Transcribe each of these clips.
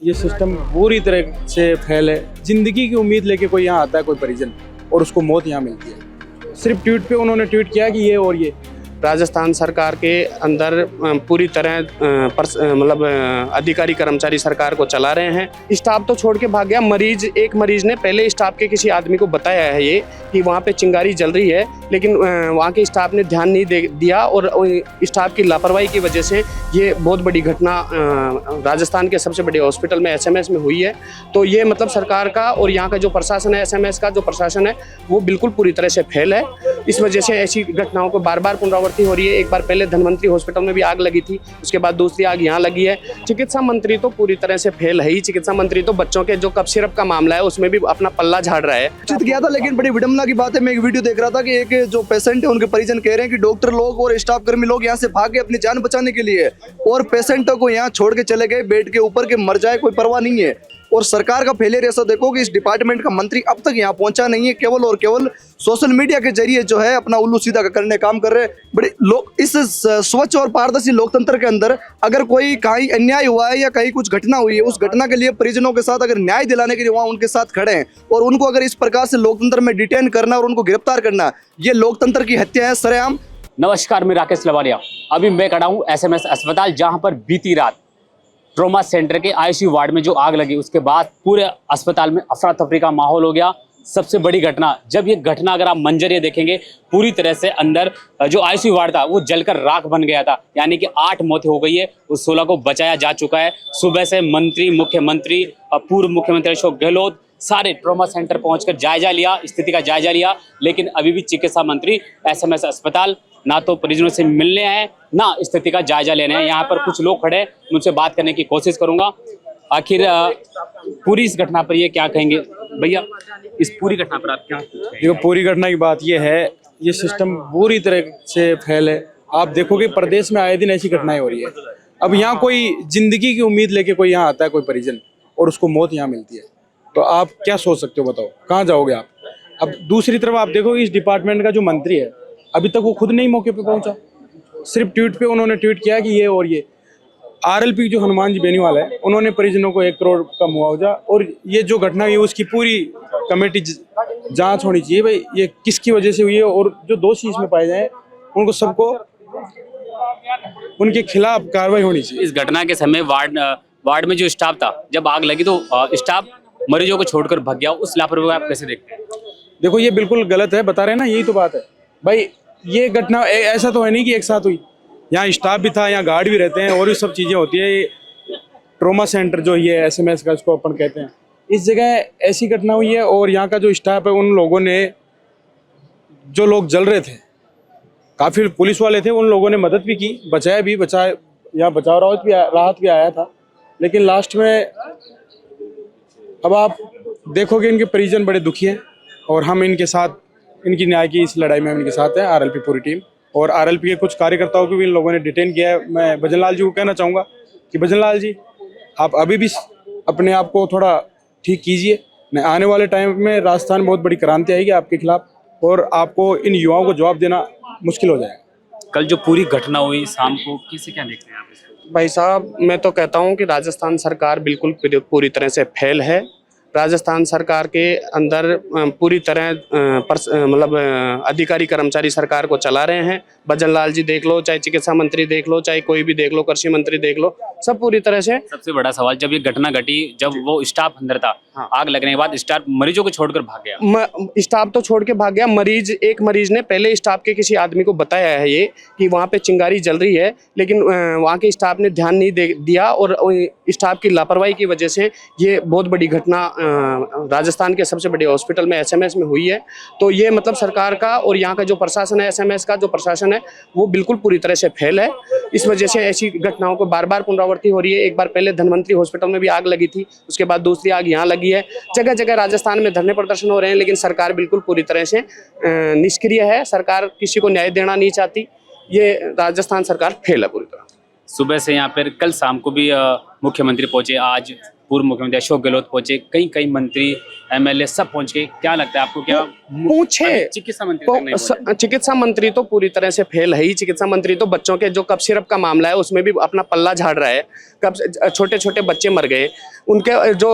ये सिस्टम पूरी तरह से फेल है। जिंदगी की उम्मीद लेके कोई यहाँ आता है, कोई परिजन, और उसको मौत यहाँ मिलती है। सिर्फ ट्वीट पे उन्होंने ट्वीट किया कि ये और ये। राजस्थान सरकार के अंदर पूरी तरह मतलब अधिकारी कर्मचारी सरकार को चला रहे हैं। स्टाफ तो छोड़ के भाग गया। एक मरीज ने पहले स्टाफ के किसी आदमी को बताया है ये कि वहाँ पे चिंगारी जल रही है, लेकिन वहाँ के स्टाफ ने ध्यान नहीं दिया और स्टाफ की लापरवाही की वजह से ये बहुत बड़ी घटना राजस्थान के सबसे बड़े हॉस्पिटल में एसएमएस में हुई है। तो ये मतलब सरकार का और यहाँ का जो प्रशासन है, एसएमएस का जो प्रशासन है, वो बिल्कुल पूरी तरह से फेल है। इस वजह से ऐसी घटनाओं को बार बार पुनरावृत्ति हो रही है। एक बार पहले धनवंतरी हॉस्पिटल में भी आग लगी थी, उसके बाद दूसरी आग यहाँ लगी है। चिकित्सा मंत्री तो पूरी तरह से फेल है ही। चिकित्सा मंत्री तो बच्चों के जो कफ सिरप का मामला है उसमें भी अपना पल्ला झाड़ रहा है। चित किया था, लेकिन बड़ी विडंबना की बात है, मैं एक वीडियो देख रहा था कि एक जो पेशेंट है उनके परिजन कह रहे हैं कि डॉक्टर लोग और स्टाफ कर्मी लोग यहाँ से भागे अपनी जान बचाने के लिए, और पेशेंटों को यहाँ छोड़ के चले गए बेड के ऊपर के मर जाए, कोई परवाह नहीं है। और सरकार का फेलियर ऐसा देखो कि इस डिपार्टमेंट का मंत्री अब तक यहाँ पहुंचा नहीं है, केवल और केवल सोशल मीडिया के जरिए जो है अपना उल्लू सीधा करने काम कर रहे हैं। बड़े लोग इस स्वच्छ और पारदर्शी लोकतंत्र के अंदर अगर कोई कहीं अन्याय हुआ है या कहीं कुछ घटना हुई है, उस घटना के लिए परिजनों के साथ अगर न्याय दिलाने के लिए वहाँ उनके साथ खड़े हैं, और उनको अगर इस प्रकार से लोकतंत्र में डिटेन करना और उनको गिरफ्तार करना, ये लोकतंत्र की हत्या है सरेआम। नमस्कार, मैं राकेश लवारिया। अभी मैं खड़ा हूँ एसएमएस अस्पताल, जहाँ पर बीती रात ट्रॉमा सेंटर के आईसीयू वार्ड में जो आग लगी, उसके बाद पूरे अस्पताल में अफरा तफरी का माहौल हो गया। सबसे बड़ी घटना, जब ये घटना अगर आप मंजर ये देखेंगे, पूरी तरह से अंदर जो आईसीयू वार्ड था वो जलकर राख बन गया था। यानी कि 8 मौतें हो गई है, उस 16 को बचाया जा चुका है। सुबह से मंत्री, मुख्यमंत्री, पूर्व मुख्यमंत्री अशोक गहलोत सारे ट्रॉमा सेंटर पहुंचकर जायजा लिया, स्थिति का जायजा लिया, लेकिन अभी भी चिकित्सा मंत्री एसएमएस अस्पताल ना तो परिजनों से मिलने हैं, ना स्थिति का जायजा लेने हैं। यहाँ पर कुछ लोग खड़े, उनसे बात करने की कोशिश करूंगा। आखिर पूरी इस घटना पर ये क्या कहेंगे भैया? इस पूरी घटना पर आप क्या कहेंगे? देखो, पूरी घटना की बात ये है, ये सिस्टम पूरी तरह से फेल है। आप देखोगे प्रदेश में आए दिन ऐसी घटनाएं हो रही है। अब यहाँ कोई जिंदगी की उम्मीद लेके कोई यहाँ आता है, कोई परिजन, और उसको मौत यहाँ मिलती है, तो आप क्या सोच सकते हो? बताओ, कहाँ जाओगे आप? अब दूसरी तरफ आप देखोगे, इस डिपार्टमेंट का जो मंत्री है अभी तक वो खुद नहीं मौके पे पहुंचा। सिर्फ ट्वीट पे उन्होंने ट्वीट किया कि ये और ये। आरएलपी जो हनुमान जी बेनीवाल है, उन्होंने परिजनों को 1 करोड़ का मुआवजा, और ये जो घटना हुई उसकी पूरी कमेटी जांच होनी चाहिए। भाई ये किसकी वजह से हुई है, और जो दोषी इसमें पाए जाए उनको सबको उनके खिलाफ कार्रवाई होनी चाहिए। इस घटना के समय वार्ड में जो स्टाफ था, जब आग लगी तो स्टाफ मरीजों को छोड़कर भाग गया। उस लापरवाही आप कैसे देखते हैं? देखो, ये बिल्कुल गलत है, बता रहे हैं ना, यही तो बात है भाई। ये घटना ऐसा तो है नहीं कि एक साथ हुई। यहाँ स्टाफ भी था, यहाँ गार्ड भी रहते हैं, और भी सब चीज़ें होती है। ट्रॉमा सेंटर जो ये एसएमएस का, इसको अपन कहते हैं, इस जगह ऐसी घटना हुई है। और यहाँ का जो स्टाफ है, उन लोगों ने, जो लोग जल रहे थे, काफ़ी पुलिस वाले थे, उन लोगों ने मदद भी की, बचाया भी, यहाँ बचाव राहत भी आया था। लेकिन लास्ट में अब आप देखोगे इनके परिजन बड़े दुखी हैं, और हम इनके साथ, इनकी न्याय की इस लड़ाई में हम इनके साथ हैं, आरएलपी पूरी टीम। और आरएलपी के कुछ कार्यकर्ताओं को भी इन लोगों ने डिटेन किया है। मैं भजन लाल जी को कहना चाहूँगा कि भजन लाल जी, आप अभी भी अपने आप को थोड़ा ठीक कीजिए। आने वाले टाइम में राजस्थान में बहुत बड़ी क्रांति आएगी आपके खिलाफ, और आपको इन युवाओं को जवाब देना मुश्किल हो जाएगा। कल जो पूरी घटना हुई शाम को, किसे क्या देखते हैं आप इसको? भाई साहब, मैं तो कहता हूँ कि राजस्थान सरकार बिल्कुल पूरी तरह से फेल है। राजस्थान सरकार के अंदर पूरी तरह मतलब अधिकारी कर्मचारी सरकार को चला रहे हैं। भजन लाल जी देख लो, चाहे चिकित्सा मंत्री देख लो, चाहे कोई भी देख लो, कृषि मंत्री देख लो, सब पूरी तरह से। सबसे बड़ा सवाल, जब ये घटना घटी, जब वो स्टाफ अंदर था, आग लगने के बाद स्टाफ मरीजों को छोड़कर भाग गया। स्टाफ तो छोड़ के भाग गया। एक मरीज ने पहले स्टाफ के किसी आदमी को बताया है ये कि वहाँ पे चिंगारी जल रही है, लेकिन वहाँ के स्टाफ ने ध्यान नहीं दिया, और स्टाफ की लापरवाही की वजह से ये बहुत बड़ी घटना राजस्थान के सबसे बड़े हॉस्पिटल में एसएमएस में हुई है। तो ये मतलब सरकार का और यहाँ का जो प्रशासन है, एसएमएस का जो प्रशासन है, वो बिल्कुल पूरी तरह से फेल है। इस वजह से ऐसी घटनाओं को बार बार पुनरावृत्ति हो रही है। एक बार पहले धनवंतरी हॉस्पिटल में भी आग लगी थी, उसके बाद दूसरी आग यहाँ लगी है। जगह जगह राजस्थान में धरने प्रदर्शन हो रहे हैं, लेकिन सरकार बिल्कुल पूरी तरह से निष्क्रिय है। सरकार किसी को न्याय देना नहीं चाहती। ये राजस्थान सरकार फेल है पूरी तरह। सुबह से यहाँ पर कल शाम को भी मुख्यमंत्री पहुंचे, आज पूर्व मुख्यमंत्री अशोक गहलोत पहुंचे, कई मंत्री एमएलए सब पहुंच गए। क्या लगता है आपको, क्या पूछे चिकित्सा मंत्री तक नहीं पहुंचे? चिकित्सा मंत्री तो पूरी तरह से फेल है ही। चिकित्सा मंत्री तो बच्चों के जो कफ सिरप का मामला है उसमें भी अपना पल्ला झाड़ रहा है। कब छोटे छोटे बच्चे मर गए, उनके जो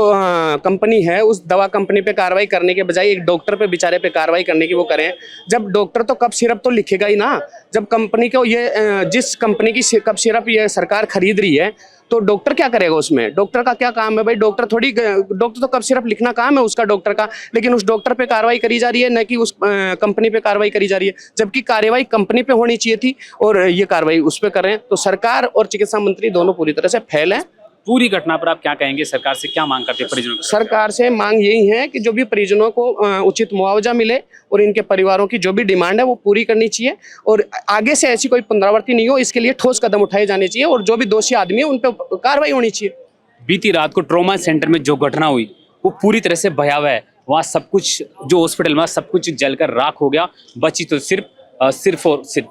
कंपनी है उस दवा कंपनी पे कार्रवाई करने के बजाय एक डॉक्टर पे बेचारे पे कार्रवाई करने की वो करें। जब डॉक्टर तो कफ सिरप तो लिखेगा ही ना। जब कंपनी को ये जिस कंपनी की कफ सिरप ये सरकार खरीद रही है तो डॉक्टर क्या करेगा उसमें? डॉक्टर का क्या काम है भाई? डॉक्टर तो कफ सिरप लिखना काम है उसका, डॉक्टर का। लेकिन उस डॉक्टर पे कार्रवाई करी जा रही है, न कि उस कंपनी पे कार्रवाई करी जा रही है। जबकि कार्रवाई कंपनी पे होनी चाहिए थी और ये कार्रवाई उस पे कर रहे हैं। तो सरकार और चिकित्सा मंत्री दोनों पूरी तरह से फेल हैं। पूरी घटना पर आप क्या कहेंगे? सरकार से क्या मांग करते हैं परिजनों की? सरकार से मांग यही है कि जो भी परिजनों को उचित मुआवजा मिले और इनके परिवारों की जो भी डिमांड है वो पूरी करनी चाहिए और आगे से ऐसी कोई पुनरावृत्ति नहीं हो, इसके लिए ठोस कदम उठाए जाने चाहिए और जो भी दोषी आदमी है उन पर कार्रवाई होनी चाहिए। बीती रात को ट्रॉमा सेंटर में जो घटना हुई वो पूरी तरह से भयावह है। वहाँ सब कुछ, जो हॉस्पिटल में सब कुछ जलकर राख हो गया। बची तो सिर्फ और सिर्फ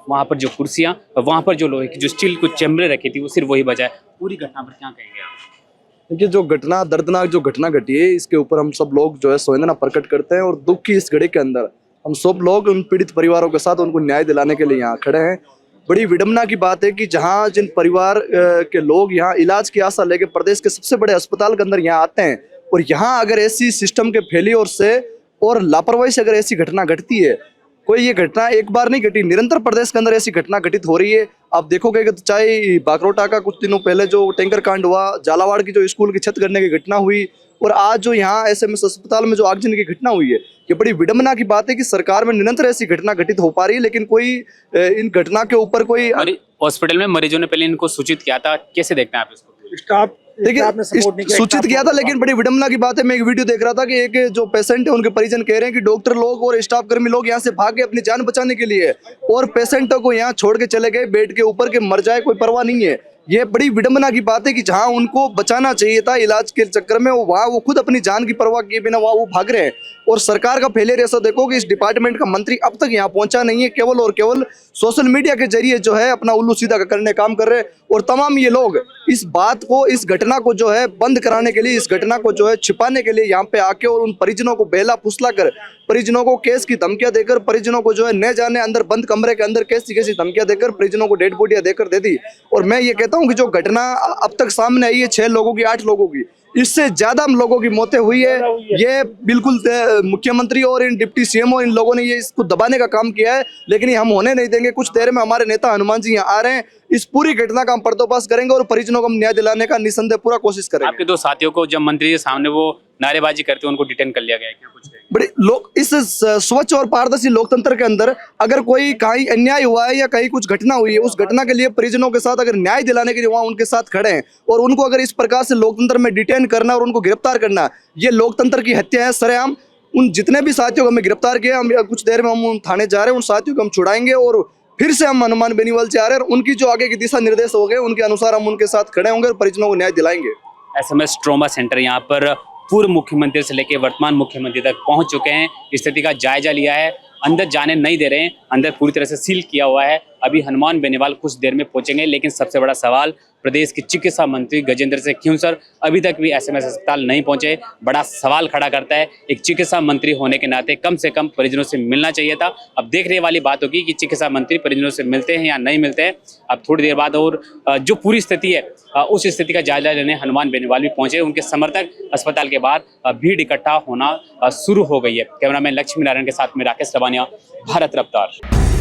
वहाँ पर जो कुर्सियाँ, वहाँ पर जो लोहे की जो स्टील कुछ चैम्बरें रखी थी वो सिर्फ वही बचा है। पूरी घटना पर क्या कहेंगे आप? देखिए, जो घटना, दर्दनाक जो घटना घटी है, इसके ऊपर हम सब लोग जो है संवेदना प्रकट करते हैं और दुख की इस घड़ी के अंदर हम सब लोग उन पीड़ित परिवारों के साथ उनको न्याय दिलाने के लिए यहाँ खड़े हैं। बड़ी विडम्बना की बात है कि जहाँ जिन परिवार के लोग यहाँ इलाज की आशा लेके प्रदेश के सबसे बड़े अस्पताल के अंदर यहाँ आते हैं और यहाँ अगर ऐसी सिस्टम के फेलियर से और लापरवाही से अगर ऐसी घटना घटती है, कोई ये घटना एक बार नहीं घटी, निरंतर प्रदेश के अंदर ऐसी घटना घटित हो रही है। आप देखोगे कि चाहे बाकरोटा का कुछ दिनों पहले जो टैंकर कांड हुआ, झालावाड़ की जो स्कूल की छत गिरने की घटना हुई और आज जो यहाँ एसएमएस अस्पताल में जो आगजनी की घटना हुई है, ये बड़ी विडम्बना की बात है कि सरकार में निरंतर ऐसी घटना घटित हो पा रही है लेकिन कोई इन घटना के ऊपर कोई हॉस्पिटल में मरीजों ने पहले इनको सूचित किया था। कैसे देखते हैं आप इसको? स्टाफ देखिए, सूचित किया था लेकिन बड़ी विडम्बना की बात है, मैं एक वीडियो देख रहा था कि एक जो पेशेंट है उनके परिजन कह रहे हैं कि डॉक्टर लोग और स्टाफ कर्मी लोग यहाँ से भागे अपनी जान बचाने के लिए और पेशेंटों को यहाँ छोड़ के चले गए बेड के ऊपर के मर जाए, कोई परवाह नहीं है। ये बड़ी विडम्बना की बात है कि जहाँ उनको बचाना चाहिए था इलाज के चक्कर में, वहाँ वो खुद अपनी जान की परवाह किए बिना वहाँ वो भाग रहे हैं। और सरकार का फेलियर ऐसा देखो कि इस डिपार्टमेंट का मंत्री अब तक यहाँ पहुंचा नहीं है, केवल और केवल सोशल मीडिया के जरिए जो है अपना उल्लू सीधा करने काम कर रहे हैं। और तमाम ये लोग इस बात को, इस घटना को जो है बंद कराने के लिए, इस घटना को जो है छिपाने के लिए यहाँ पे आके और उन परिजनों को बेला फुसला कर, परिजनों को केस की धमकियां देकर, परिजनों को जो है न जाने अंदर बंद कमरे के अंदर कैसी कैसी धमकियां देकर परिजनों को डेड बॉडियां देकर दे दी। और मैं ये कहता हूँ कि जो घटना अब तक सामने आई है 6 लोगों की, 8 लोगों की, इससे ज्यादा हम लोगों की मौतें हुई है। ये बिल्कुल मुख्यमंत्री और इन डिप्टी सीएमओ इन लोगों ने ये इसको दबाने का काम किया है लेकिन ये हम होने नहीं देंगे। कुछ देर में हमारे नेता हनुमान जी यहाँ आ रहे हैं, इस पूरी घटना का हम पर्दाफाश करेंगे और परिजनों को हम न्याय दिलाने का निसंदेह पूरा कोशिश करेंगे। आपके 2 साथियों को जब मंत्री के सामने वो नारेबाजी करते हैं उनको डिटेन कर लिया गया है, क्या कुछ कहेंगे? बड़े लोग इस स्वच्छ और पारदर्शी लोकतंत्र के अंदर अगर कोई कहीं अन्याय हुआ है या कहीं कुछ घटना हुई है, उस घटना के लिए परिजनों के साथ अगर न्याय दिलाने के लिए वहां उनके साथ खड़े हैं और उनको अगर इस प्रकार से लोकतंत्र में डिटेन करना और उनको गिरफ्तार करना, ये लोकतंत्र की हत्या है सरेआम। उन जितने भी साथियों को हमें गिरफ्तार किया, हम कुछ देर में हम थाने जा रहे हैं, उन साथियों को हम छुड़ाएंगे और फिर से हम हनुमान बेनीवाल से आ रहे हैं और उनकी जो आगे की दिशा निर्देश हो गए उनके अनुसार हम उनके साथ खड़े होंगे और परिजनों को न्याय दिलाएंगे। एसएमएस ट्रॉमा सेंटर यहाँ पर पूर्व मुख्यमंत्री से लेकर वर्तमान मुख्यमंत्री तक पहुंच चुके हैं, स्थिति का जायजा लिया है, अंदर जाने नहीं दे रहे हैं, अंदर पूरी तरह से सील किया हुआ है। अभी हनुमान बेनीवाल कुछ देर में पहुंचेंगे लेकिन सबसे बड़ा सवाल प्रदेश के चिकित्सा मंत्री गजेंद्र सिंह क्यों सर अभी तक भी एसएमएस अस्पताल नहीं पहुंचे, बड़ा सवाल खड़ा करता है। एक चिकित्सा मंत्री होने के नाते कम से कम परिजनों से मिलना चाहिए था। अब देखने वाली बात होगी कि चिकित्सा मंत्री परिजनों से मिलते हैं या नहीं मिलते हैं। अब थोड़ी देर बाद और जो पूरी स्थिति है उस स्थिति का जायजा लेने हनुमान बेनीवाल भी पहुंचे। उनके समर्थक अस्पताल के बाहर भीड़ इकट्ठा होना शुरू हो गई है। कैमरामैन लक्ष्मी नारायण के साथ में राकेश रवानिया, भारत रफ्तार।